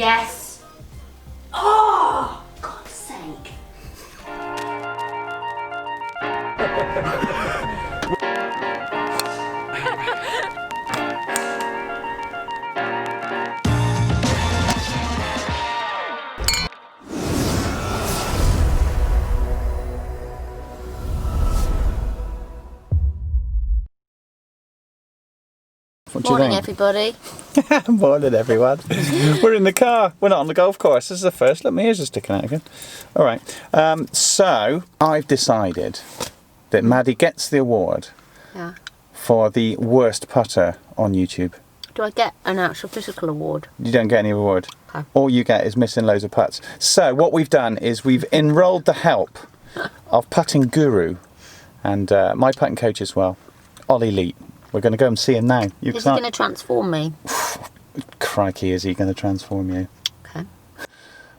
Yes. Oh, God's sake. What do you Morning, think? everybody. Morning, everyone. We're in the car. We're not on the golf course. This is the first. Look, my ears are sticking out again. All right. So I've decided that Maddy gets the award for the worst putter on YouTube. Do I get an actual physical award? You don't get any award. Okay. All you get is missing loads of putts. So what we've done is we've enrolled the help of putting guru and my putting coach as well, Olie Leet. We're going to go and see him now. Is he going to transform me? Crikey, is he going to transform you? Okay.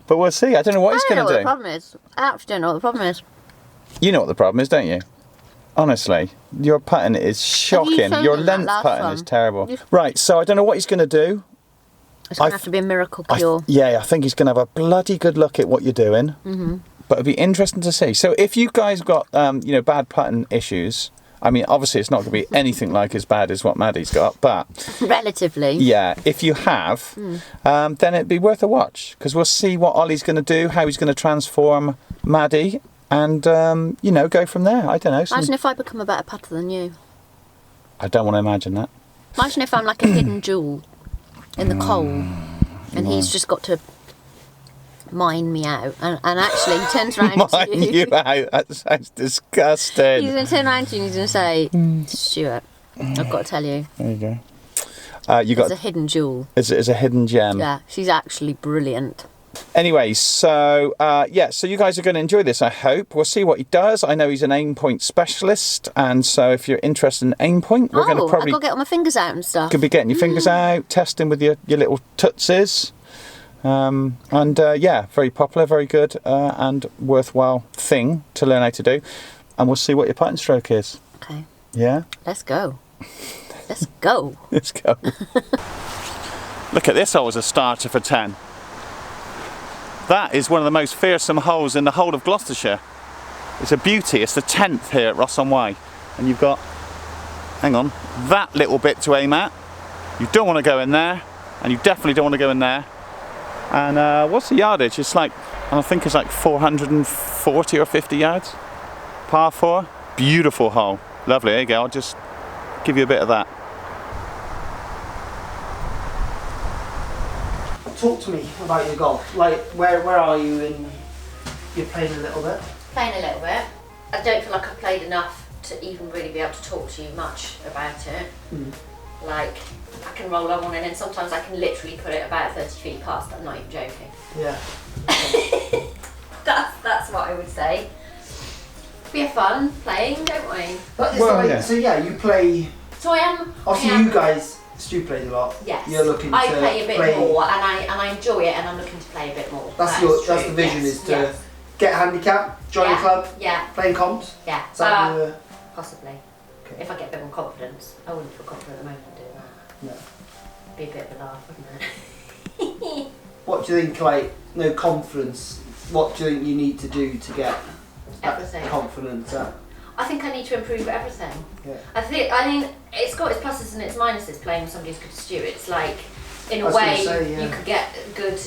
But we'll see. I don't know what he's going to do. I don't know what the problem is. I actually don't know what the problem is. You know what the problem is, don't you? Honestly, your putting is shocking. Your length putting is terrible. Right, so I don't know what he's going to do. It's going to have to be a miracle cure. I think he's going to have a bloody good look at what you're doing. Mm-hmm. But it'll be interesting to see. So if you guys got, bad putting issues, I mean, obviously it's not going to be anything like as bad as what Maddy's got, but... Relatively. Yeah, if you have, then it'd be worth a watch, because we'll see what Ollie's going to do, how he's going to transform Maddy, and, go from there. I don't know. Imagine if I become a better putter than you. I don't want to imagine that. Imagine if I'm like a hidden jewel in the coal, and he's just got to mine me out, and actually he turns around to you. Mine you out? That sounds disgusting. He's going to turn around to you and he's going to say, Stuart, I've got to tell you. There you go. It's a hidden jewel. It's a hidden gem. Yeah, she's actually brilliant. Anyway, so so you guys are going to enjoy this, I hope. We'll see what he does. I know he's an aim point specialist, and so if you're interested in aim point, we're going to probably... I've got to get all my fingers out and stuff. Could be getting your fingers out, testing with your little tootsies. Very popular, very good, and worthwhile thing to learn how to do. And we'll see what your putting stroke is. Okay. Yeah? Let's go. Let's go. Let's go. Look at this hole as a starter for 10. That is one of the most fearsome holes in the whole of Gloucestershire. It's a beauty. It's the 10th here at Ross-on-Wye. And you've got, hang on, that little bit to aim at. You don't want to go in there, and you definitely don't want to go in there. And what's the yardage? It's like, I think it's like 440 or 50 yards. Par 4. Beautiful hole. Lovely. There you go. I'll just give you a bit of that. Talk to me about your golf. Like, where are you in... You're playing a little bit? Playing a little bit. I don't feel like I've played enough to even really be able to talk to you much about it. Like, I can roll on one and then sometimes I can literally put it about 30 feet past. I'm not even joking. Yeah. That's what I would say. We have fun playing, don't we? But So you play... So I am... Obviously you guys... Stu plays a lot. Yes. You're looking I to play a bit more and I enjoy it and I'm looking to play a bit more. That's true. the vision, is to get a handicap, join a club, playing comps. Yeah. Is that possibly. Okay. If I get a bit more confidence. I wouldn't feel confident at the moment doing that. No. Be a bit of a laugh, wouldn't it? What do you think, like, no confidence, what do you think you need to do to get Everything. confidence up? I think I need to improve everything. Yeah. I mean, it's got its pluses and its minuses playing with somebody who's good as Stuart. It's like, in a way, you could get good,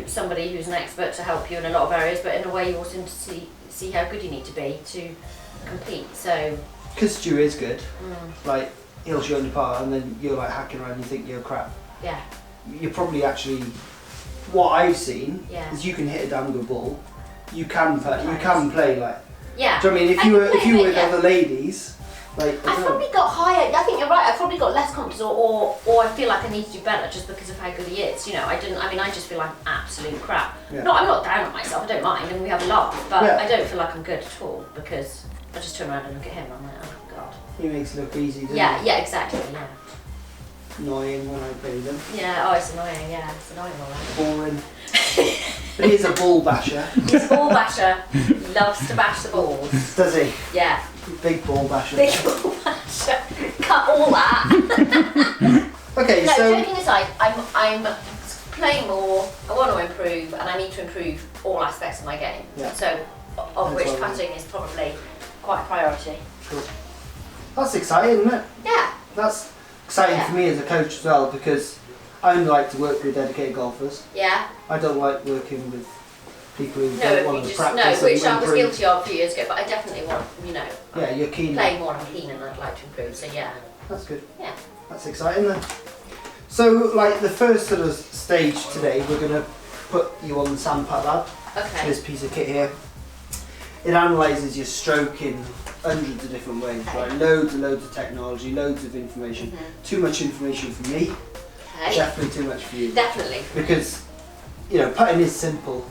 somebody who's an expert to help you in a lot of areas, but in a way you also need to see how good you need to be to compete, so... Because Stu is good, like, he'll show under par and then you're like hacking around and you think you're crap. Yeah. You're probably actually... What I've seen is you can hit a damn good ball. You can play like... Yeah. Do you know what I mean? If you were with other ladies, like... I've probably got higher, I think you're right, I've probably got less confidence or I feel like I need to do better just because of how good he is. I just feel like absolute crap. Yeah. I'm not down on myself, I don't mind and we have a laugh, but I don't feel like I'm good at all because I just turn around and look at him and I'm like, oh God. He makes it look easy, doesn't he? Yeah, exactly, yeah. Annoying when I play them. Yeah, it's annoying, it's annoying all right. Boring. But he's a ball basher. He's a ball basher. He loves to bash the balls. Does he? Yeah. Big ball basher. Big ball basher. Cut all that. Okay, no, so... joking aside, I'm playing more, I want to improve, and I need to improve all aspects of my game. Yeah. So, of which putting is probably quite a priority. Cool. That's exciting, isn't it? Yeah. That's exciting for me as a coach as well, because I only like to work with dedicated golfers. Yeah. I don't like working with people who don't want to practice. No, which I was guilty of a few years ago, but I definitely want, yeah, you're keen. Playing more, I'm keen and I'd like to improve, so yeah. That's good. Yeah. That's exciting then. So, like the first sort of stage today, we're going to put you on the Sandpat Lab. Okay. This piece of kit here. It analyses your stroke in hundreds of different ways, right? Loads and loads of technology, loads of information. Too much information for me. Okay. Definitely too much for you. Definitely. Because, putting is simple.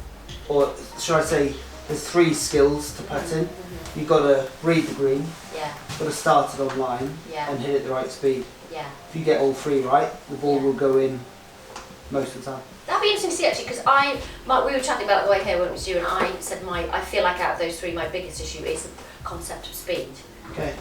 Or should I say, there's 3 skills to putting. You've got to read the green. Yeah. You've got to start it on line and hit it the right speed. Yeah. If you get all 3 right, the ball will go in most of the time. That'd be interesting to see actually, because we were chatting about it the way here, weren't we, Stu, and I said I feel like out of those 3, my biggest issue is the concept of speed. Okay.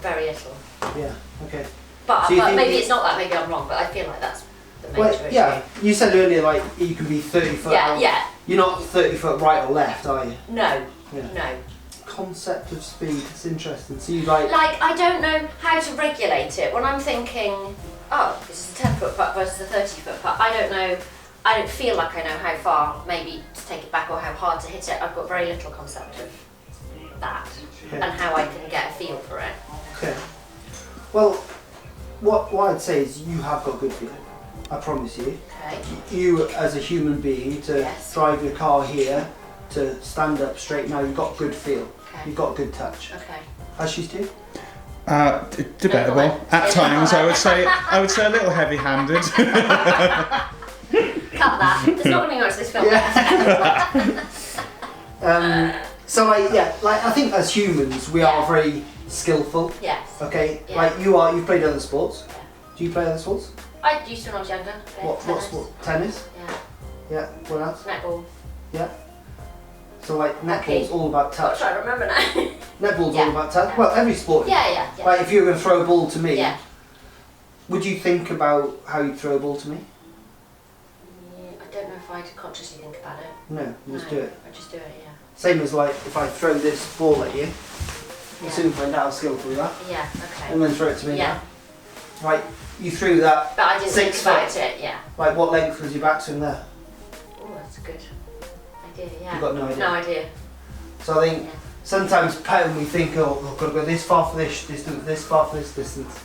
Very little. Yeah. Okay. But maybe it's not that. Maybe I'm wrong. But I feel like that's the major issue. Yeah. You said earlier like you can be 30 foot. out. Yeah. You're not 30 foot right or left, are you? No. Yeah. No. Concept of speed. It's interesting. So you like I don't know how to regulate it when I'm thinking, oh, this is a 10-foot putt versus a 30-foot putt. I don't know. I don't feel like I know how far maybe to take it back or how hard to hit it. I've got very little concept of that and how I can get a feel for it. Okay. Well, what I'd say is you have got good feel. I promise you. Okay. You as a human being to drive your car here, to stand up straight now, you've got good feel. Okay. You've got good touch. Okay. As she's too? Debatable. At times, I would say a little heavy-handed. Cut that. There's not going to be much of this film. So I think as humans we are very skillful. Yes. Okay. Yeah. Like you've played other sports. Yeah. Do you play other sports? I used to when I was younger. What sport? Tennis? Yeah. Yeah. What else? Netball. Yeah. So like netball's all about I'm touch. trying to remember now. Netball's all about touch. Well, every sport. Yeah. Like if you were going to throw a ball to me, would you think about how you'd throw a ball to me? I don't know if I'd consciously think about it. No, you just do it. I just do it, yeah. Same as like if I throw this ball at you, you'll soon find out how skillful you are. Yeah, okay. And then throw it to me Yeah. now. Like you threw that But I didn't 6 think about foot. it, yeah. Like what length was your backswing there? Oh, that's a good idea, yeah. You've got no idea. No idea. So I think sometimes putting we think, oh, I've got to go this far for this distance, this far for this distance.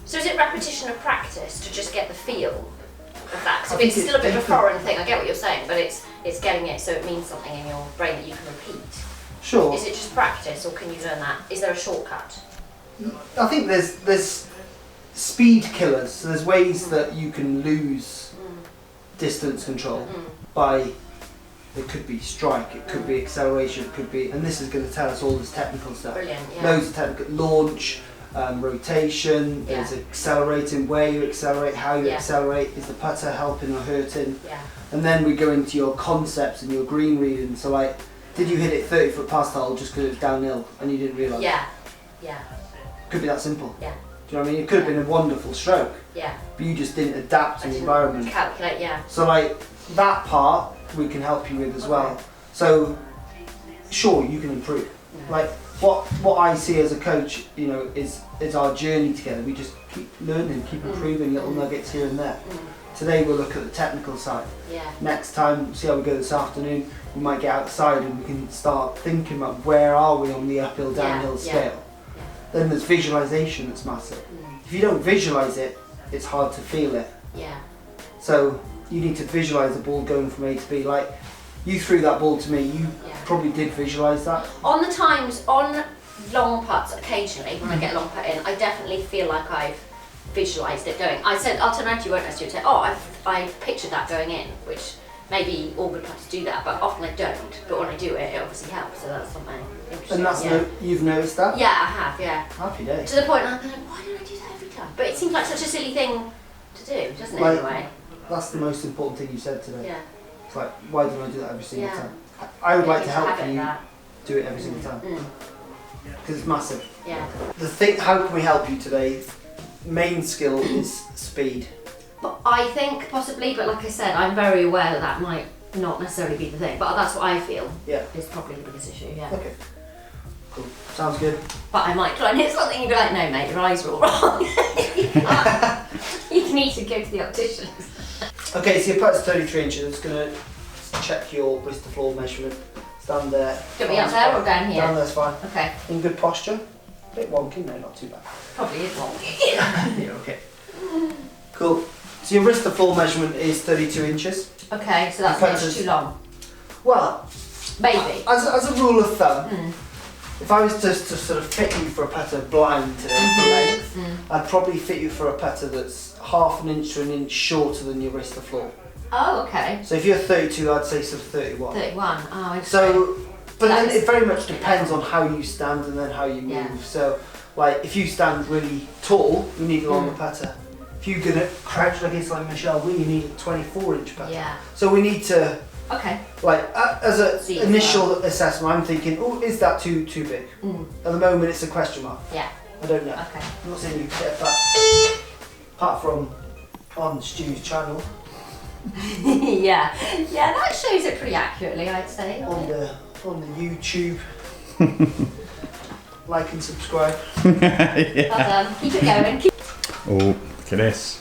So is it repetition of practice to just get the feel of that? I So think it's still a bit of a foreign thing, I get what you're saying, but it's getting it so it means something in your brain that you can repeat. Sure. Is it just practice or can you learn that? Is there a shortcut? I think there's speed killers. So there's ways that you can lose distance control by, it could be strike, it could be acceleration, it could be, and this is going to tell us all this technical stuff. Brilliant, yeah. Loads of technical, launch, rotation, there's accelerating, where you accelerate, how you accelerate, is the putter helping or hurting? Yeah. And then we go into your concepts and your green reading. So like, did you hit it 30 foot past hole just because it was downhill and you didn't realise? Yeah. Could be that simple. Yeah. Do you know what I mean? It could have been a wonderful stroke. Yeah. But you just didn't adapt to the environment. Calculate, yeah. So like, that part we can help you with as well. So, sure, you can improve. Like, what I see as a coach, is our journey together. We just keep learning, keep improving little nuggets here and there. Today we'll look at the technical side. Yeah. Next time, see how we go this afternoon, we might get outside and we can start thinking about where are we on the uphill, downhill scale. Then there's visualization that's massive. If you don't visualize it, it's hard to feel it. Yeah. So you need to visualize the ball going from A to B. Like, you threw that ball to me, you probably did visualise that. On the times, on long putts occasionally, when I get a long putt in, I definitely feel like I've visualised it going. I'll turn around to you, won't I, Stuart, and say, oh, I've pictured that going in, which maybe all good putters do that, but often I don't. But when I do it, it obviously helps, so that's something interesting. And that's you've noticed that? Yeah, I have, yeah. Happy day. To the point I'm like, why don't I do that every time? But it seems like such a silly thing to do, doesn't it, in a way? That's the most important thing you said today. Yeah. It's like, why don't I do that every single time? I would like to help you do it every single time. Because it's massive. Yeah. How can we help you today? Main skill is speed. But I think possibly, but like I said, I'm very aware that that might not necessarily be the thing. But that's what I feel. Yeah. Is probably the biggest issue. Yeah. Okay. Cool. Sounds good. But I might try and hit something and be like, no, mate, your eyes are all wrong. You need to go to the opticians. Okay, so your putt's 33 inches. It's gonna check your wrist to floor measurement. Stand there. Do we up there or down here? Down there's fine. Okay. In good posture. A bit wonky, no, not too bad. Probably is wonky. Yeah, okay. Cool. So your wrist to floor measurement is 32 inches. Okay, so that's an inch too long. Well, maybe. As a rule of thumb, if I was to sort of fit you for a putter blind to length, I'd probably fit you for a putter that's half an inch to an inch shorter than your wrist to floor. Oh, okay. So if you're 32, I'd say sort of 31. 31. Oh, okay. So, but then it very much depends on how you stand and then how you move. Yeah. So, like if you stand really tall, you need a longer putter. If you're gonna crouch like it's like Michelle Wee, you need a 24-inch putter. Yeah. So we need to, Okay. like, as an See initial assessment, I'm thinking, oh, is that too big? At the moment, it's a question mark. Yeah. I don't know. Okay. I'm not saying you can get that. Apart from on Stu's channel, Yeah. Yeah, that shows it pretty accurately, I'd say. on the YouTube. Like and subscribe. Well done. Keep it going. Oh, look at this.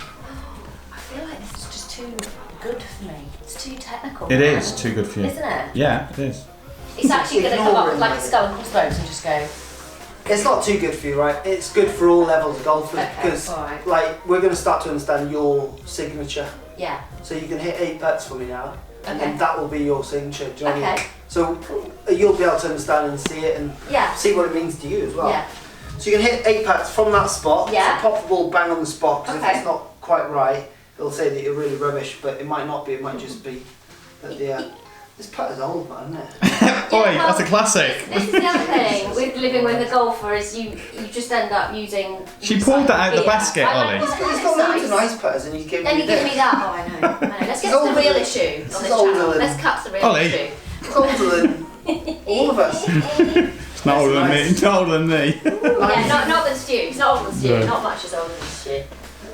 I feel like this is just too good for me. It's too technical. It is too good for you. Isn't it? Yeah, it is. It's actually going to come up with Ignoring like a skull and crossbones and just go. It's not too good for you, right? It's good for all levels of golfers Okay, because, alright. like, we're going to start to understand your signature. Yeah. So you can hit 8 putts for me now, and Okay. then that will be your signature. Do you know what I mean? Okay. So you'll be able to understand and see it and Yeah. see what it means to you as well. Yeah. So you can hit 8 putts from that spot. Yeah. So pop the ball bang on the spot because Okay. if it's not quite right, it'll say that you're really rubbish, but it might not be. It might just be that the this putter's old, man, isn't it? Oi, well, that's a classic. This is the other thing with living with a golfer is you just end up using. She pulled that out of the basket, Ollie. He's got loads of nice putters, and he's giving Then me you give this. me that. Oh, I know. I know. Let's get to older the real than- issue this on is this older channel. than- Let's cut to the real Ollie. issue. He's older than all of us. It's not older than me. It's not older than me. Yeah, not than Stu. He's not older than Stu. No. Not much as older than Stu.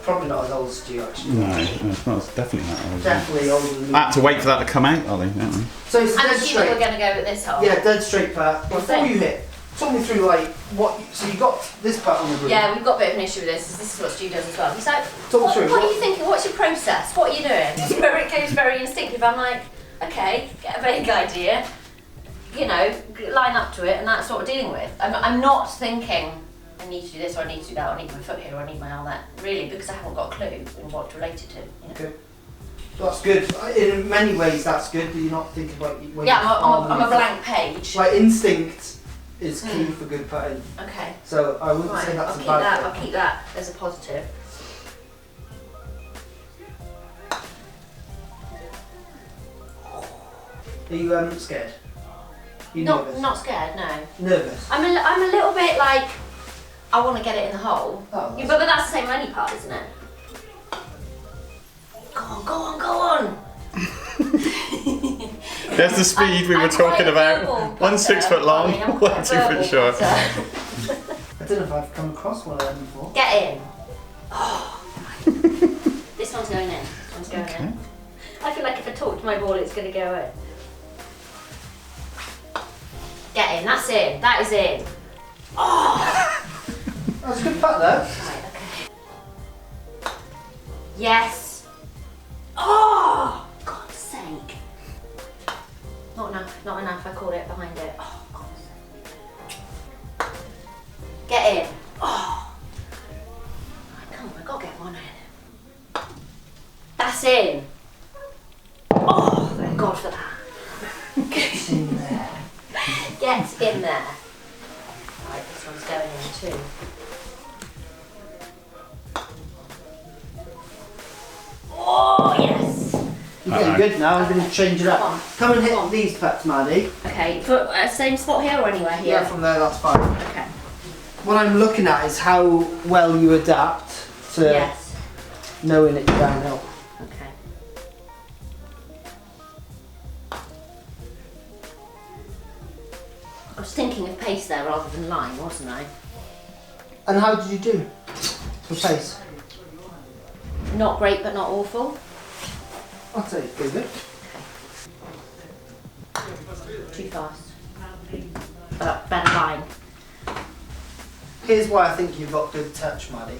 Probably not as old as Stu, actually. No, it's not. It's definitely not older. Definitely older than me. I had to wait for that to come out, Ollie. Don't we? So it's I'm dead assuming we're straight. going to go with this hole. Yeah, dead straight putt. Before Same. you hit, talk me through like what. So you got this putt on the green. Yeah, we've got a bit of an issue with this. This is what Stu does as well. He's like, Talk what through, are what- you thinking? What's your process? What are you doing? Where it goes very instinctive. I'm like, okay, get a vague idea. You know, line up to it, and that's what we're dealing with. I'm not thinking, I need to do this, or I need to do that, or I need my foot here, or I need my arm there. Really, because I haven't got a clue in what to relate it to. You know? Okay. That's good. In many ways, that's good. That you're not thinking about. When Yeah, you're I'm a blank page. Like instinct is key for good putting. Okay. So I wouldn't Right, say that's I'll a keep bad that. thing. I'll keep that as a positive. Are you scared? You nervous? Not scared. No. Nervous. I'm a little bit like I want to get it in the hole. Oh, Yeah, but that's the same with any part, isn't it? Go on, go on, go on. There's the speed we were I'm talking quite a about. verbal One 6 putter, foot long, Ollie, I'm one quite a 2 foot verbal short. putter. I don't know if I've come across one of them before. Get in. Oh, this one's going in. This one's going Okay. in. I feel like if I talk to my ball, it's going to go in. Get in. That's in. That is in. Oh. That was a good putt there. Right, okay. Yes. Oh, God's sake. Not enough, not enough. I caught it behind it. Oh, God's sake. Get in. Oh. Right, come on, I gotta get one in. That's in. Oh, thank God for that. Get in there. Get in there. Right, this one's going in too. Oh, yes. You're getting good now. I'm going to change it Come up. on. Come and hit Come on. these putts, Maddie. Okay, for same spot here or anywhere here? Yeah, from there, that's fine. Okay. What I'm looking at is how well you adapt to Yes. knowing it's downhill. Okay. I was thinking of pace there rather than line, wasn't I? And how did you do for pace? Not great, but not awful. I'd say it's good. Too fast. But better line. Here's why I think you've got good touch, Maddy.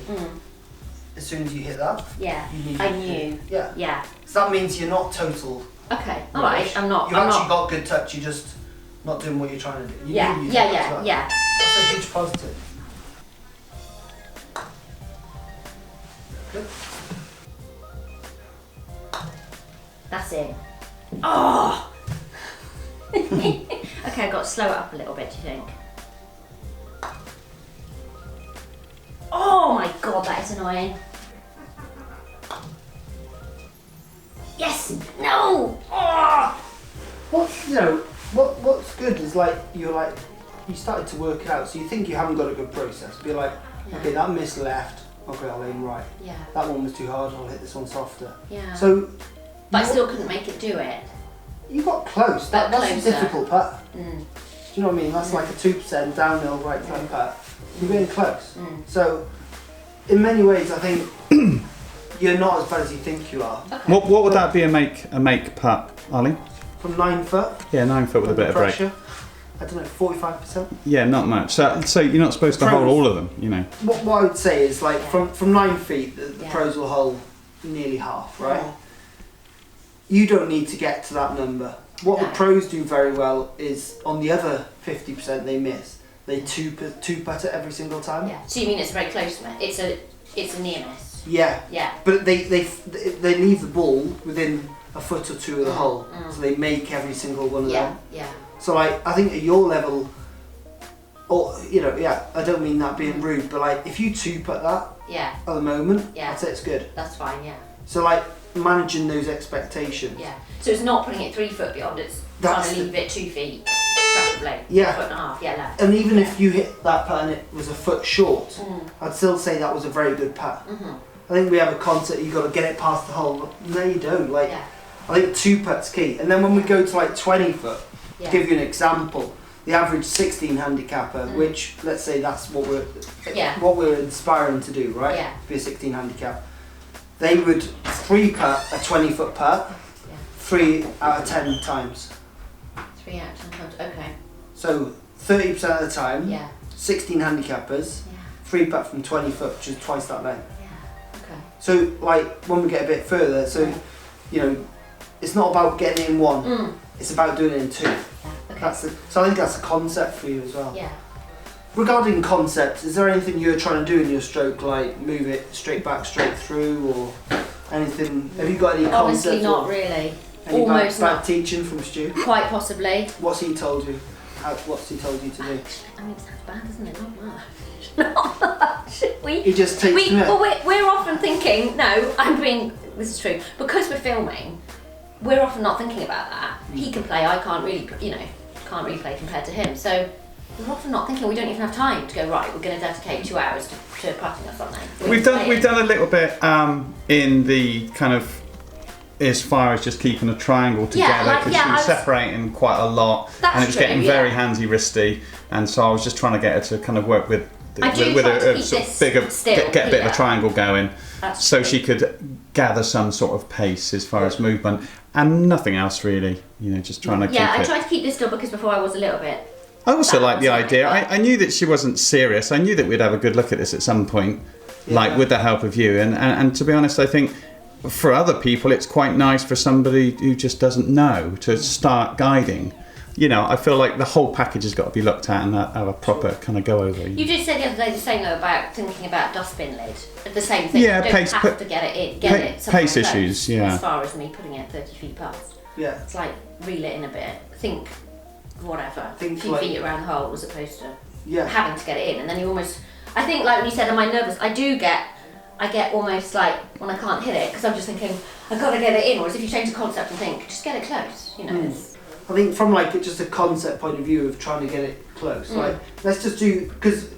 As soon as you hit that, Yeah, you need I knew. Yeah. Yeah. So that means you're not total. Okay, alright, I'm not. You've actually got good touch, you're just not doing what you're trying to do. You Yeah, knew you yeah, did yeah, that. yeah. That's a huge positive. Good. That's it. Oh! Okay, I've got to slow it up a little bit, do you think? Oh my god, that is annoying. Yes! No! Oh! What's good is like you started to work it out, so you think you haven't got a good process. Be like, okay, that missed left, okay, I'll aim right. Yeah. That one was too hard, I'll hit this one softer. Yeah. So But I still couldn't make it do it. you got close. But That's a closer. difficult putt. Mm. Do you know what I mean? That's like a 2% downhill right side putt. You're getting close. So in many ways I think you're not as bad as you think you are. Okay. What would that be a make putt, Ollie? From 9 foot, Yeah, 9 foot with a under bit of break. pressure, I don't know, 45%. Yeah, not much. So you're not supposed to hold all of them, you know. What I would say is like from 9 feet, the Yeah. pros will hold nearly half, right? Yeah. You don't need to get to that number. What the No. pros do very well is on the other 50% they miss, they two putt it every single time. Yeah. So you mean it's a very close miss? It's a near miss. Yeah. Yeah. But they leave the ball within a foot or two of the hole, so they make every single one of them. Yeah. So like I think at your level, or I don't mean that being rude, but like if you two putt that Yeah. at the moment, Yeah. I'd say it's good. That's fine. Yeah. So like managing those expectations. Yeah. So it's not putting it 3 foot beyond. It's That's trying to leave it 2 feet, preferably. Yeah. 1.5 foot. Yeah. Left. And even if you hit that putt and it was a foot short, I'd still say that was a very good putt. I think we have a concept you've got to get it past the hole. No, you don't. Like Yeah. I think 2 putts key. And then when we go to like 20 foot, Yeah. to give you an example, the average 16 handicapper, which let's say that's what we're inspiring to do, right? Yeah. Be a 16 handicap. They would 3 putt a 20 foot putt, Yeah. 3 out of 10 times. 3 out of 10 times. Okay. So 30% of the time, Yeah. 16 handicappers, Yeah. 3 putt from 20 foot, which is twice that length. Yeah. Okay. So like when we get a bit further, so it's not about getting in one, it's about doing it in 2. Yeah. Okay. So I think that's a concept for you as well. Yeah. Regarding concepts, is there anything you're trying to do in your stroke, like move it straight back, straight through, or anything? Have you got any concepts? Honestly, not or really. any Almost bad not. teaching from Stu? Quite possibly. What's he told you? What's he told you to do? I mean, it sounds bad, isn't it? Not much. Not much. He just takes them in. Well, we're often thinking, this is true, because we're filming, we're often not thinking about that. He can play, I can't really, can't really play compared to him. So we're often not thinking, we don't even have time to go, right, we're going to dedicate 2 hours to putting or something. We've done a little bit in the kind of as far as just keeping a triangle together because she was separating quite a lot and it was getting very handsy wristy, and so I was just trying to get her to kind of work with a bit of a triangle going. So she could gather some sort of pace as far as movement and nothing else really, just trying to keep it. I tried to keep this still because before I was a little bit. I also like the idea. I knew that she wasn't serious. I knew that we'd have a good look at this at some point, like with the help of you. And to be honest, I think for other people, it's quite nice for somebody who just doesn't know to start guiding. I feel like the whole package has got to be looked at and have a proper kind of go over. You did say the other day the same though about thinking about dustbin lid. The same thing. Yeah, you don't have to get it pace issues. Yeah. As far as me putting it 30 feet past. Yeah. It's like reel it in a bit. Think whatever. Think a few feet around the hole as opposed to having to get it in, and then you almost. I think like when you said, "Am I nervous?" I get almost like when I can't hit it because I'm just thinking I've got to get it in. Whereas if you change the concept and think, just get it close, I think from like just a concept point of view of trying to get it close, like let's just do, because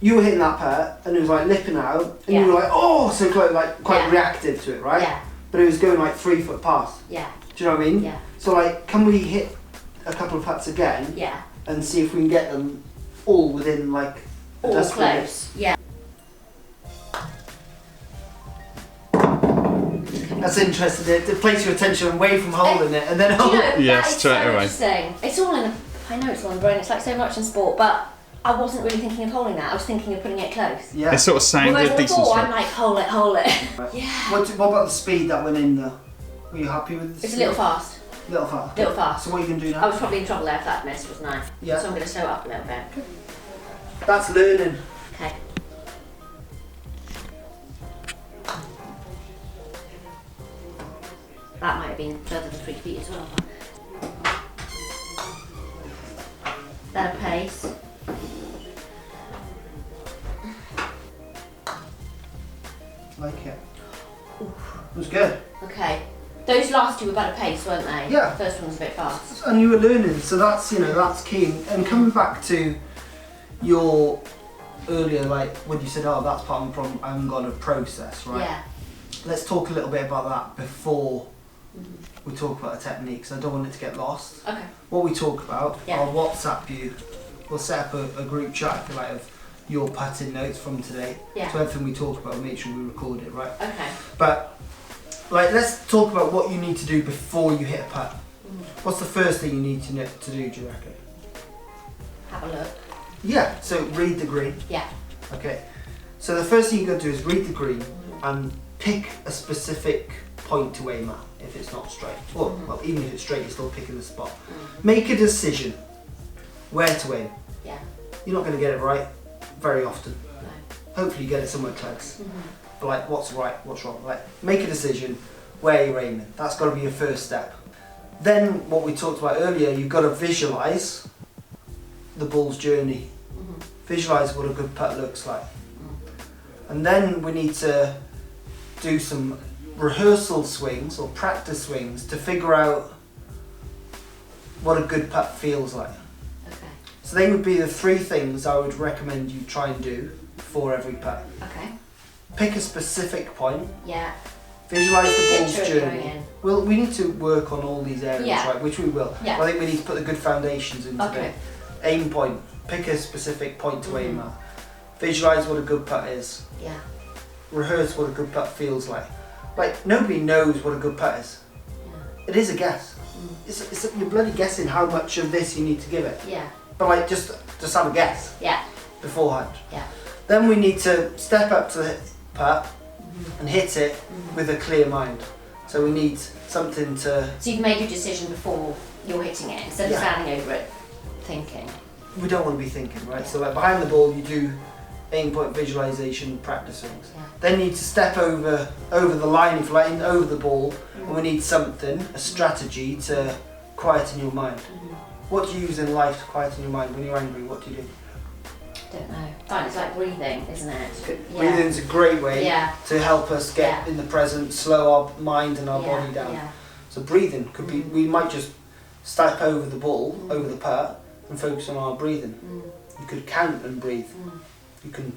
you were hitting that putt and it was like lipping out and you were like, oh, so close, like quite reactive to it, right? Yeah. But it was going like 3 foot past. Yeah. Do you know what I mean? Yeah. So like, can we hit a couple of putts again? Yeah. And see if we can get them all within like all close. Yeah. That's interesting. To place your attention away from holding it and then hold it. Yes, that is straight so away. interesting. It's all in the, I know it's all in the brain, it's like so much in sport, but I wasn't really thinking of holding that, I was thinking of putting it close. Yeah. It sort of sounded Whereas decent before, stroke. I'm like, hold it. Right. Yeah. What about the speed that went in there? Were you happy with the It's a speed? little fast. Little fast. Little fast. So what are you going to do I now? was probably in trouble there if that miss was nice. Yeah. So I'm going to sew it up a little bit. That's learning. Okay. That might have been further than 3 feet as well. Better pace. Like it. It was good. Okay. Those last two were better pace, weren't they? Yeah. The first one was a bit fast. And you were learning, so that's, that's key. And coming back to your earlier, like when you said, oh, that's part of the problem, I haven't got a process, right? Yeah. Let's talk a little bit about that before we talk about the techniques. I don't want it to get lost. Okay. What we talk about, Yeah. I'll WhatsApp you. We'll set up a group chat, if you like, of your putting notes from today. Yeah. So everything we talk about, make sure we record it, right? Okay. But let's talk about what you need to do before you hit a putt. What's the first thing you need to do, do you reckon? Have a look. Yeah, so read the green. Yeah. Okay. So the first thing you've got to do is read the green and pick a specific point to aim at if it's not straight. Or, well, even if it's straight, you're still picking the spot. Make a decision where to aim. Yeah. You're not going to get it right very often. No. Hopefully you get it somewhere close. But like, what's right, what's wrong? Like, make a decision where you're aiming. That's got to be your first step. Then, what we talked about earlier, you've got to visualise the ball's journey. Visualise what a good putt looks like. And then we need to do some rehearsal swings or practice swings to figure out what a good putt feels like. Okay. So they would be the 3 things I would recommend you try and do before every putt. Okay. Pick a specific point. Yeah. Visualise the ball's Picture it going journey. in. Well, we need to work on all these areas, Yeah. right? Which we will. Yeah. But I think we need to put the good foundations in today. Okay. Aim point. Pick a specific point to aim at. Visualise what a good putt is. Yeah. Rehearse what a good putt feels like. Like, nobody knows what a good putt is. It is a guess. It's you're bloody guessing how much of this you need to give it. Yeah. But like, just have a guess Yeah. beforehand. Yeah. Then we need to step up to the putt and hit it with a clear mind. So we need something to... So you've made your decision before you're hitting it, instead of Yeah. standing over it thinking. We don't want to be thinking, right? So like behind the ball you do aim point visualization practice swings. Yeah. Then you need to step over the line, if you like, over the ball, and we need something, a strategy to quieten your mind. What do you use in life to quieten your mind? When you're angry, what do you do? Don't know. Fine, it's like breathing, isn't it? Yeah. Breathing's a great way Yeah. to help us get Yeah. in the present, slow our mind and our Yeah, body down. yeah. So breathing could be, we might just step over the ball, over the putt, and focus on our breathing. You could count and breathe. You can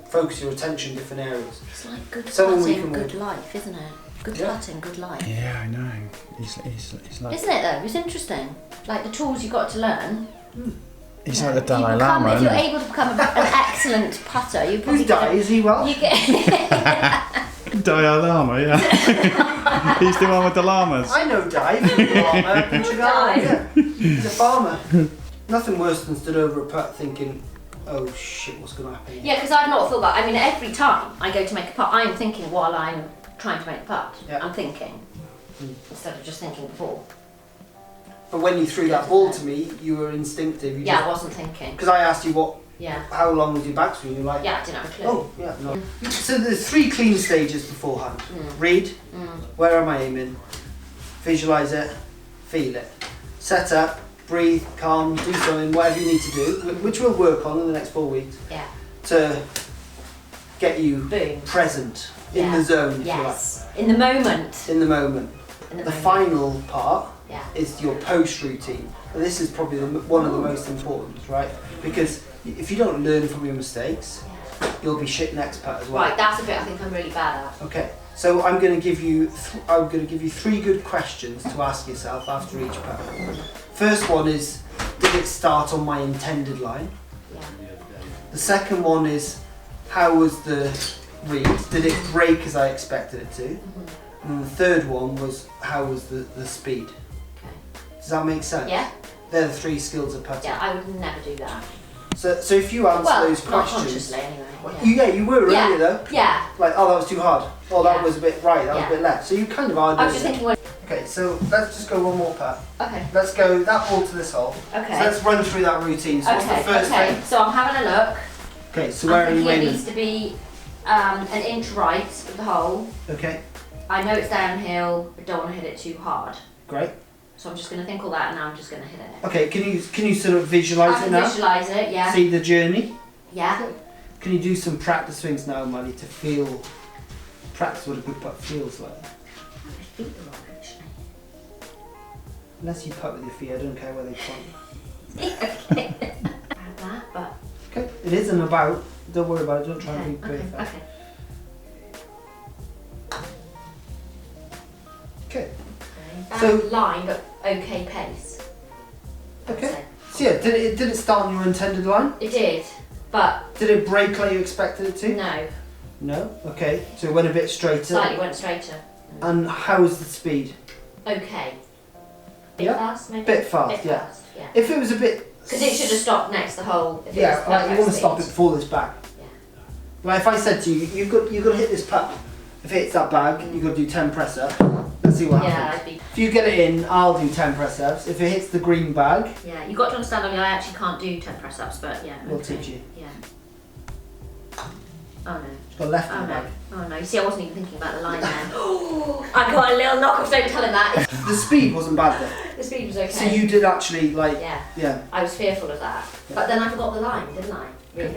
focus your attention in different areas. It's like good Someone we putting, can good life, isn't it? Good Yeah. putting, good life. Yeah, I know. He's like Isn't it though? It's interesting. Like the tools you've got to learn. he's like the If Dalai you Lama, if you're isn't he? able to become an excellent putter, you probably Who's Di? Is he well? You get Dalai Lama, yeah. He's the one with the llamas. I know Di. Di? Yeah. He's a farmer. Nothing worse than stood over a putt thinking, oh shit, what's going to happen here? Yeah, because I've not thought that. I mean, every time I go to make a putt, I'm thinking while I'm trying to make the putt. Yeah. I'm thinking instead of just thinking before. But when you threw that ball to me, you were instinctive. Yeah, I wasn't thinking. Because I asked you Yeah. how long was your backswing? You're like, Yeah, I didn't have a clue. oh, yeah, no. So there's 3 clean stages beforehand. Read, where am I aiming? Visualise it, feel it. Set up, breathe, calm, do something, whatever you need to do, which we'll work on in the next 4 weeks, Yeah. to get you Boom. present, in Yeah. the zone, if you Yes. In the moment. like. In the moment. In the The moment. final part Yeah. is your post routine. And this is probably one of the most important, right? Because if you don't learn from your mistakes, you'll be shit next putt as well. Right, that's a bit I think I'm really bad at. Okay, so I'm going to give you 3 good questions to ask yourself after each putt. First one is, did it start on my intended line? Yeah. The second one is, how was the read? Did it break as I expected it to? And the third one was how was the speed. Okay. Does that make sense? Yeah. They're the 3 skills of putting. Yeah, I would never do that. So if you answer those not questions. consciously anyway. You were earlier though. Yeah. Like, oh, that was too hard. Oh, that Yeah. was a bit right. That was a bit left. So you kind of are doing I was just thinking when. Okay, so let's just go one more putt. Okay. Let's go that ball to this hole. Okay. So let's run through that routine. So what's the first thing? So I'm having a look. Okay, so where are you I'm thinking it aiming? needs to be an inch right of the hole. Okay, I know it's downhill, but don't want to hit it too hard. great. So I'm just going to think all that and now I'm just going to hit it. Okay, can you sort of visualise I it can now? visualise it, yeah. See the journey? Yeah. Can you do some practice swings now, Maddy, to practice what a good putt feels like? My feet are wrong actually. Unless you putt with your feet, I don't care where they point. Okay. About that, but. Okay, it isn't about. Don't worry about it. Don't try and be perfect. Okay. Okay. Bad So- line, but okay pace. Okay. So yeah, did it start on your intended line? It did, but Did it break like you expected it to? no. No. Okay. So it went a bit straighter. Slightly went straighter. And how was the speed? Okay. Bit Yeah. fast, maybe. Bit fast, yeah. Yeah. If it was a bit. Because it should have stopped next the hole. If it Yeah, was like you want to perfect stop it speed. before this bag. Yeah. Like if I said to you, you've got to hit this putt. If it hits that bag, you've got to do 10 press ups. Let's see what Yeah, happens. I'd be. If you get it in, I'll do 10 press ups. If it hits the green bag, Yeah, you've got to understand. I mean, I actually can't do 10 press ups, but yeah. we'll okay. teach you. Yeah. Oh no. It's got left in Oh the no. bag. Oh no. You see, I wasn't even thinking about the line then. I got a little knock off. Don't tell him that. The speed wasn't bad though. The speed was okay. So you did actually like, Yeah. yeah, I was fearful of that, but then I forgot the line, didn't I? Really?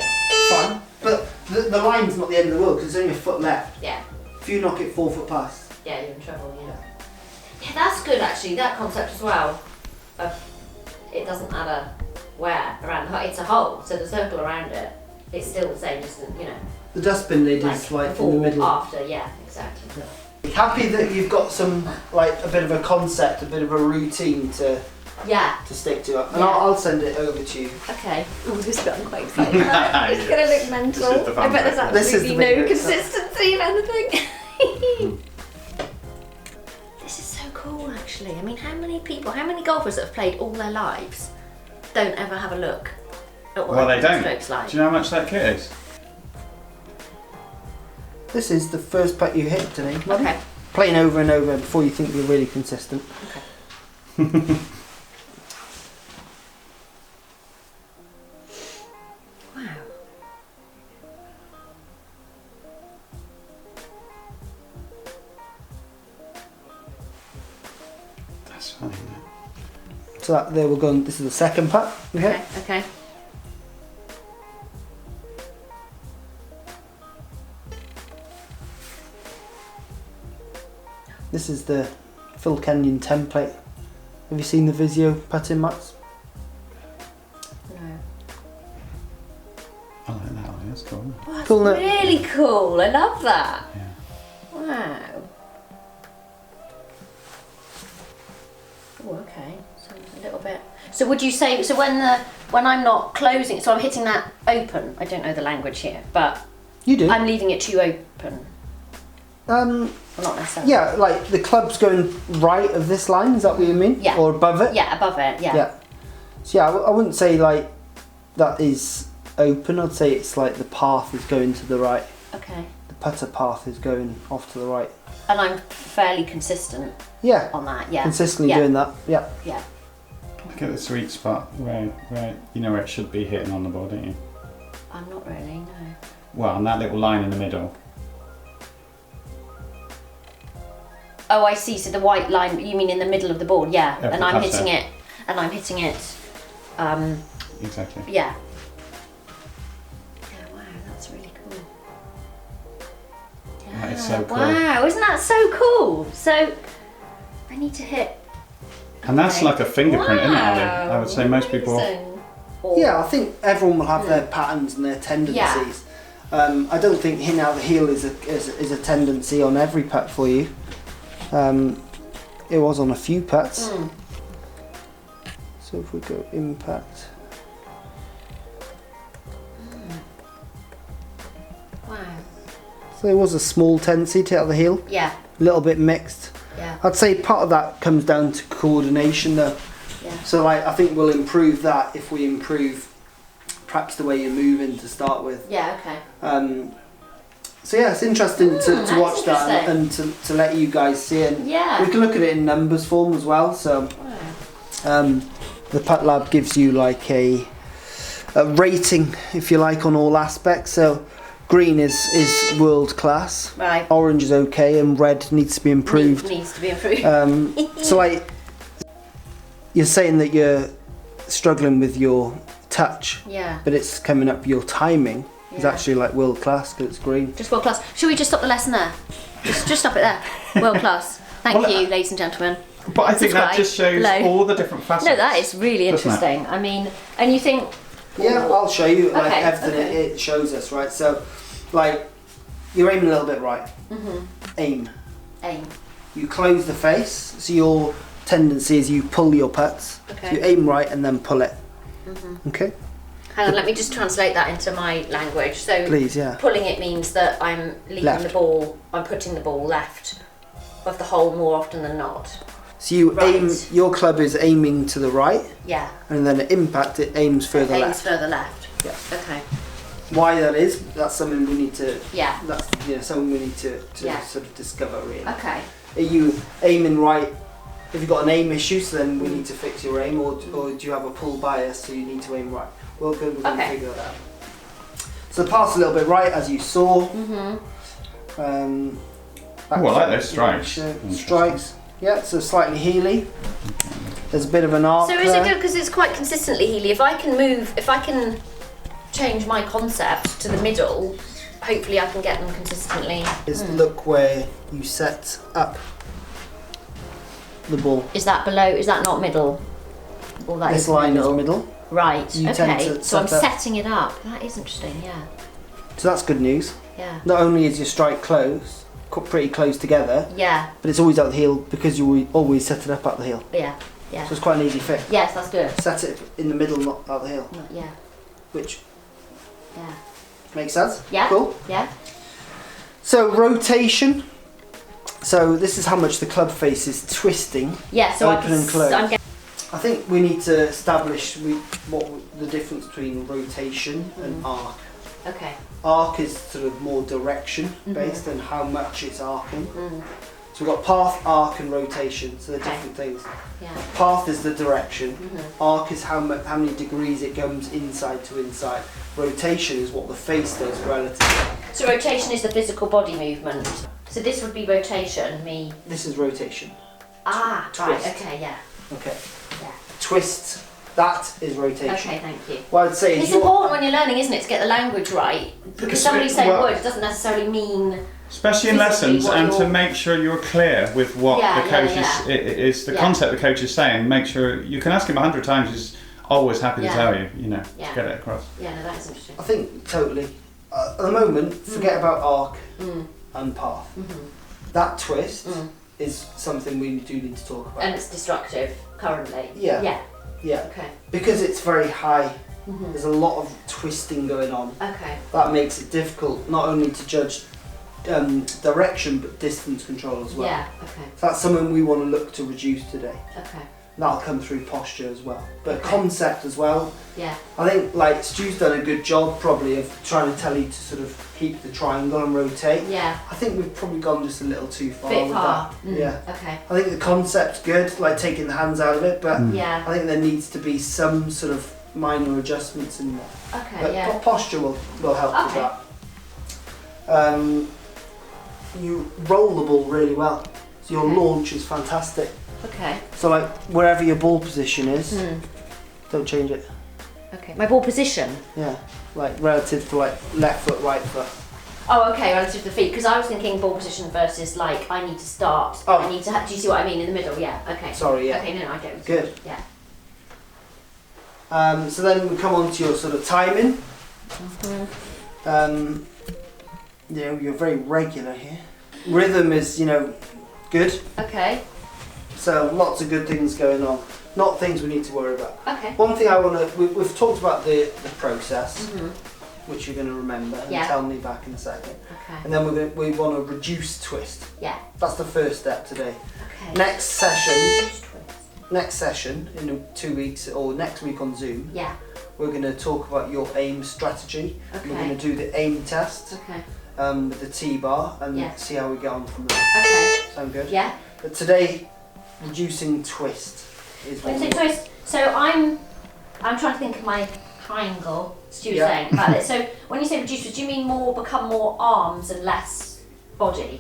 fine. But the line's not the end of the world because there's only a foot left. Yeah. If you knock it 4 foot past. Yeah, you're in trouble. Yeah. Yeah, that's good actually. That concept as well. Of it doesn't matter where around the hole. It's a hole, so the circle around it. It's still the same distance, you know. The dustbin they did like before, in the middle. after, yeah, exactly. Happy that you've got some like a bit of a concept, a bit of a routine to Yeah. stick to. And Yeah. I'll send it over to you. Okay. Oh, this bit I'm quite excited about. It's going to look mental. This is the fun I bet bit. there's This is absolutely the big no bit, consistency of anything. This is so cool, actually. I mean, how many golfers that have played all their lives don't ever have a look at what Well, their they don't. stroke's like? Do you know how much that kit is? This is the first putt you hit today. Maddy. Okay. Playing over and over before you think you're really consistent. Wow. That's funny, isn't it? So there we're going. This is the second putt we hit. Okay. This is the Phil Kenyon template. Have you seen the Visio putting mats? No. I like that one, that's cool. Oh, that's Cool, isn't it? really cool. I love that. Yeah. Wow. Oh, okay. So a little bit. So would you say when I'm not closing, so I'm hitting that open. I don't know the language here, but You do. I'm leaving it too open. Well, not necessarily. Yeah, like the club's going right of this line. Is that what you mean? Yeah. Or above it? Yeah, above it. Yeah. Yeah. So yeah, I wouldn't say like that is open. I'd say it's like the path is going to the right. Okay. The putter path is going off to the right. And I'm fairly consistent Yeah. on that. Yeah. Consistently Yeah. doing that. Yeah. Yeah. Look at the sweet spot where you know where it should be hitting on the ball, don't you? I'm not really. No. Well, on that little line in the middle. Oh, I see. So the white line, you mean in the middle of the board? Yeah. Yeah, And the I'm putter. hitting it. And I'm hitting it. Exactly. Yeah. Yeah. Wow, that's really cool. That is so cool. Wow, isn't that so cool? So I need to hit. And that's Okay. like a fingerprint, isn't it, Ollie? Wow, I would say most people. amazing. Or- Yeah, I think everyone will have their patterns and their tendencies. I don't think hitting out the heel is a tendency on every putt for you. It was on a few putts. Mm. So if we go impact. Wow. So there was a small tendency to hit out the heel. Yeah. a little bit mixed. Yeah. I'd say part of that comes down to coordination though. Yeah. So like I think we'll improve that if we improve perhaps the way you're moving to start with. Yeah, okay. So yeah, it's interesting to watch that interesting. and to let you guys see it. Yeah. We can look at it in numbers form as well. So the Putt Lab gives you like a rating, if you like, on all aspects. So green is world class. Right. Orange is okay, and red needs to be improved. Needs to be improved. So like, you're saying that you're struggling with your touch, Yeah. but it's coming up. Your timing is Yeah. actually like world class because it's green. Just world class. Should we just stop the lesson there? Just stop it there. World class. Thank you, ladies and gentlemen. But I think that Subscribe just shows below. all the different facets. No, that is really Doesn't it? interesting. I mean, and you think, Yeah, I'll show you like Okay, everything okay. it shows us, right? So, like, you're aiming a little bit right. Aim. aim. You close the face, so your tendency is you pull your putts. Okay. So you aim right and then pull it. Okay. Hang on, let me just translate that into my language. So, Please, yeah. pulling it means that I'm leaving Left. the ball, I'm putting the ball left of the hole more often than not. So you Right. aim. Your club is aiming to the right, Yeah. and then at impact it aims further Aims left. further left. Yeah. Okay. Why that is? That's something we need to. Yeah. That's something we need to Yeah. sort of discover really. Okay. Are you aiming right? If you've got an aim issue, so then we need to fix your aim, or do you have a pull bias, so you need to aim right? We're going to Okay. figure that out. So pass a little bit right, as you saw. Oh, I like those strikes. Strikes. Yeah, so slightly heely. There's a bit of an arc So is it there. good because it's quite consistently heely? If I can change my concept to the middle, hopefully I can get them consistently. Is look where you set up the ball. Is that below? Is that not middle? Or that This is line middle? is middle. Right. You tend Okay. to So I'm set up- setting it up. That is interesting. Yeah. So that's good news. Yeah. Not only is your strike close, pretty close together, Yeah. but it's always at the heel because you always set it up at the heel. Yeah. Yeah. So it's quite an easy fix. Yes, that's good. Set it in the middle, not at the heel, Yeah. which Yeah. makes sense. Yeah. Cool. Yeah. So rotation. So this is how much the club face is twisting. Yeah. So Open and close. I'm getting. I think we need to establish what the difference between rotation and arc. Okay. Arc is sort of more direction based and how much it's arcing. So we've got path, arc and rotation, so they're Okay. different things. Yeah. Path is the direction, arc is how many degrees it comes inside to inside. Rotation is what the face does relative. So rotation is the physical body movement. So this would be rotation. Me. This is rotation. Ah. Right. Twist. Okay. Yeah. Okay. Yeah. Twist, that is rotation. Okay. Thank you. What I'd say is It's important when you're learning, isn't it, to get the language right? Because somebody saying well- words doesn't necessarily mean. Especially in physically lessons, what and to you're- make sure you're clear with what Yeah, the yeah, coach yeah. is the Yeah. concept the coach is saying. Make sure you can ask him 100 times. He's always happy Yeah. to tell you. Yeah. To get it across. Yeah, no, that is interesting. I think totally. At the moment, forget about arc and path. That twist is something we do need to talk about. And it's destructive currently. Yeah. Yeah. Yeah, Okay. because it's very high. There's a lot of twisting going on. Okay. That makes it difficult not only to judge direction but distance control as well. Yeah. Okay. So that's something we want to look to reduce today. Okay. That'll come through posture as well, but Okay. concept as well. Yeah. I think like Stu's done a good job probably of trying to tell you to sort of keep the triangle and rotate. Yeah. I think we've probably gone just a little too far Bit with far. that. Yeah. Okay. I think the concept's good, like taking the hands out of it, but Yeah. I think there needs to be some sort of minor adjustments in there. Okay. But Yeah. posture will help with Okay. that. You roll the ball really well. So your Okay. launch is fantastic. Okay. So like wherever your ball position is, Hmm. don't change it. Okay. My ball position. Yeah. Like relative to like left foot, right foot. Oh, okay. Relative to the feet, because I was thinking ball position versus like I need to start. Oh. I need to. Do you see what I mean in the middle? Yeah. Okay. Sorry, yeah. Okay. No, I get it. Good. Yeah. So then we come on to your sort of timing. You know, you're very regular here. Rhythm is, good. Okay. So lots of good things going on. Not things we need to worry about. Okay. One thing I want to, we've talked about the process, which you're going to remember and Yeah. tell me back in a second. Okay. And then we want to reduce twist. Yeah. That's the first step today. Okay. Next session in 2 weeks or next week on Zoom. Yeah. We're going to talk about your aim strategy. Okay. We're going to do the aim test Okay. with the T-bar and see how we get on from there. Okay. Sound good? Yeah. But today, reducing twist is what Reducing twist. So I'm trying to think of my triangle. Stuart saying about it. So when you say reduce twist, do you mean become more arms and less body?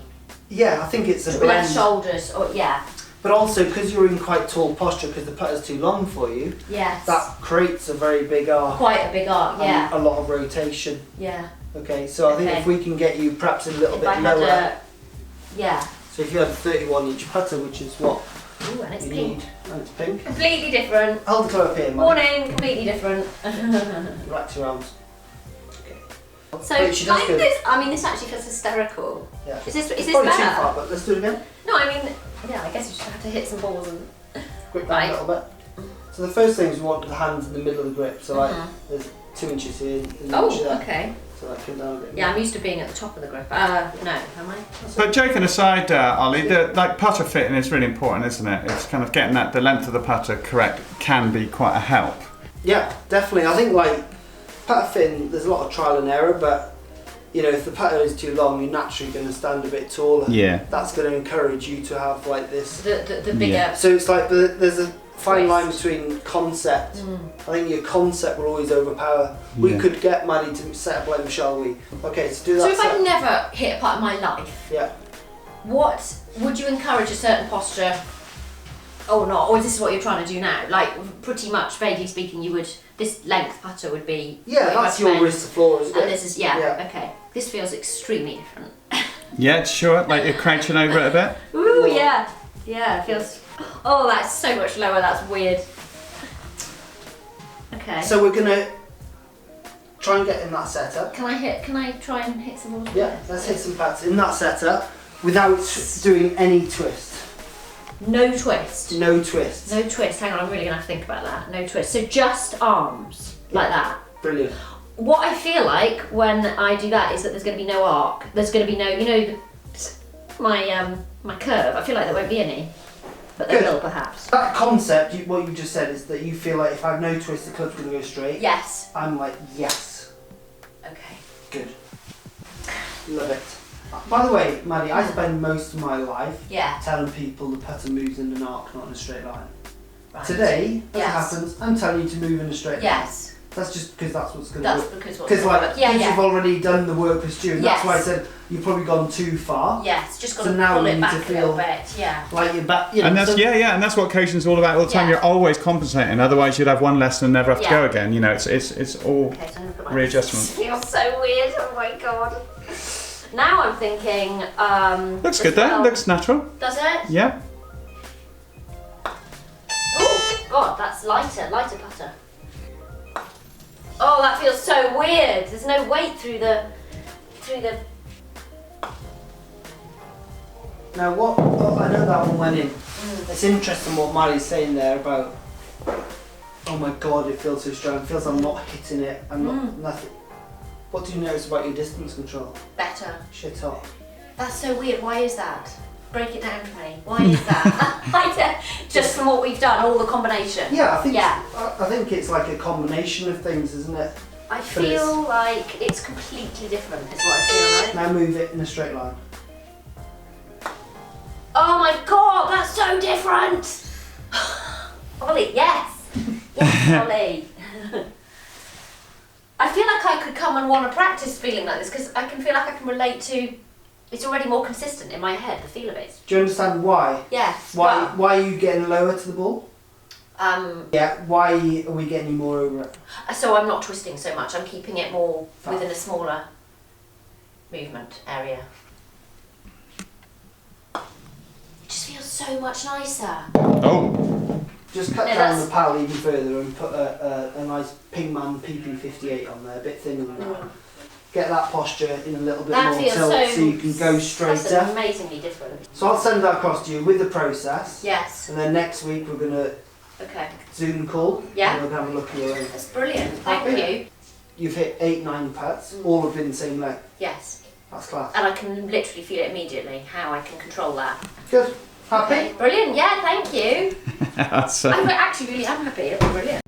Yeah, I think it's a blend. Less shoulders, or yeah. But also, because you're in quite tall posture, because the putter's too long for you, Yes. that creates a very big arc. Quite a big arc, yeah. And a lot of rotation. Yeah. Okay, so I think if we can get you perhaps a little bit lower. Yeah. So if you had 31 inch putter, which is what Ooh, and it's you pink. need. And it's pink. Completely different. Hold the colour up here, Maddy. Morning, completely different. Relax your arms. So Wait, she does good. this actually feels hysterical. Yeah. Is this Probably better? too far, but let's do it again. No, I mean, yeah, I guess you just have to hit some balls and. Grip back a little bit. So the first thing is we want the hands in the middle of the grip. So like there's 2 inches here, and an inch there. Okay. So that come down a bit. Yeah, I'm used to being at the top of the grip. No, am I? But joking aside, Ollie, the putter fitting is really important, isn't it? It's kind of getting the length of the putter correct can be quite a help. Yeah, definitely. I think like putter fitting, there's a lot of trial and error, but you know, if the putter is too long, you're naturally going to stand a bit taller. Yeah. That's going to encourage you to have like this. The bigger. Yeah. So it's like there's a fine line between concept. I think your concept will always overpower. We could get Maddy to set up like shall we? Okay, so do that. So if I've never hit a putt in my life, yeah. what would you encourage a certain posture or not? Or is this what you're trying to do now? Like pretty much, vaguely speaking, you would this length putter would be. Yeah, that's your wrist to floor, isn't it? And this is okay. This feels extremely different. Yeah, sure. Like you're crouching over it a bit. Ooh, yeah, it feels. Oh, that's so much lower. That's weird. Okay. So we're gonna try and get in that setup. Can I try and hit some balls? Yeah, let's hit some pats in that setup without doing any twist. No twist. No twist. No twist. Hang on, I'm really gonna have to think about that. No twist. So just arms like that. Brilliant. What I feel like when I do that is that there's going to be no arc. There's going to be no, my curve. I feel like there won't be any, but there will perhaps. That concept, what you just said, is that you feel like if I have no twist, the club's going to go straight. Yes. I'm like, yes. Okay. Good. Love it. By the way, Maddy, I spend most of my life telling people the putter moves in an arc, not in a straight line. Right. Today, as it happens, I'm telling you to move in a straight line. Yes. That's just because that's what's going to work. Because like, you've already done the work with Stuart. That's why I said you've probably gone too far. Yes, just got to now pull you it need back to a feel little bit. Yeah. Like you're back. You know, and that's and that's what coaching's all about all the time. Yeah. You're always compensating. Otherwise, you'd have one lesson and never have to go again. You know, it's all readjustment. This feels so weird. Oh my god. Now I'm thinking. Looks good though. Looks natural. Does it? Yeah. Oh god, that's lighter putter. Oh, that feels so weird. There's no weight through the. Now what? Oh, I know that one went in. It's interesting what Maddy's saying there about. Oh my god, it feels so strong. It feels I'm not hitting it. I'm not nothing. What do you notice about your distance control? Better. Shit hot. That's so weird. Why is that? Break it down for me. Why is that? Just from what we've done, all the combination. Yeah, I think. Yeah. I think it's like a combination of things, isn't it? I feel like it's completely different. Is what I feel like. Now move it in a straight line. Oh my god, that's so different. Ollie, yes, Ollie. I feel like I could come and want to practice feeling like this because I can feel like I can relate to. It's already more consistent in my head. The feel of it. Do you understand why? Yes. Why are you getting lower to the ball? Yeah. Why are we getting you more over it? So I'm not twisting so much. I'm keeping it more within a smaller movement area. It just feels so much nicer. Oh. Just cut down the pal even further and put a nice Pingman PP58 on there, a bit thinner than that. Get that posture in a little bit more tilt so you can go straighter. That's amazingly different. So I'll send that across to you with the process. Yes. And then next week we're going to Zoom call. Yeah. And we'll have a look at your That's brilliant. Thank you. You've hit 8-9 putts, all have been the same length. Yes. That's class. And I can literally feel it immediately, how I can control that. Good. Happy? Okay, brilliant, yeah, thank you. That's, I actually really am happy, it's brilliant.